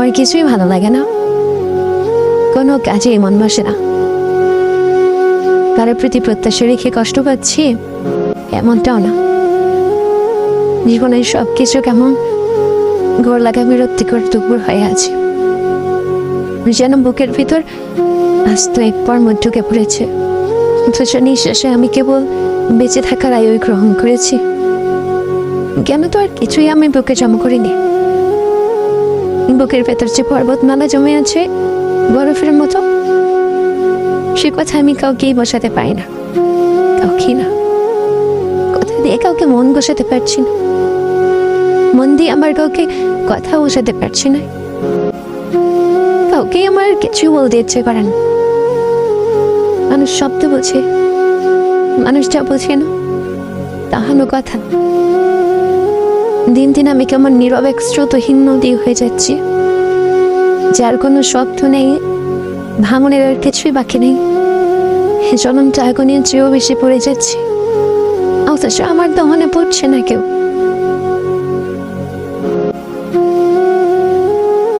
আমার কিছুই ভালো লাগে না, কোনো কাজেই মন বসে না। কারোর প্রতি প্রত্যাশা রেখে কষ্ট পাচ্ছি এমনটাও না। জীবনের সব কিছু কেমন ঘোর লাগা বিরক্তিকর দুপুর হয়ে আছে, যেন বুকের ভিতর আস্ত এক পর্ব ঢুকে পড়েছে। অথচ নিঃশ্বাসে আমি কেবল বেঁচে থাকার আয়ু গ্রহণ করেছি। কেন তো আর কিছুই আমি বুকে জমা করিনি। বুকের ভেতর যে পর্বতমালা জমে আছে বরফের মতো, সে কথা আমি কাউকেই বসাতে পারি না, কাউকে না। কথা দিয়ে কাউকে মন বসাতে পারছি না, মন দিয়ে আমার কাউকে কথা বসাতে পারছি না। কাউকে আমার কিছু বলতে ইচ্ছে করে না। মানুষ শব্দ বোঝে, মানুষ যা বোঝে না তাহানো কথা। দিন দিন আমি কেমন নীরব এক স্রোতহীন নদী হয়ে যাচ্ছি, যার কোনো শব্দ নেই, ভাঙনের আর কিছুই বাকি নেই। জনমটা আগুনের চেয়েও বেশি পড়ে যাচ্ছে, অথচ আমার দহনে পড়ছে না কেউ।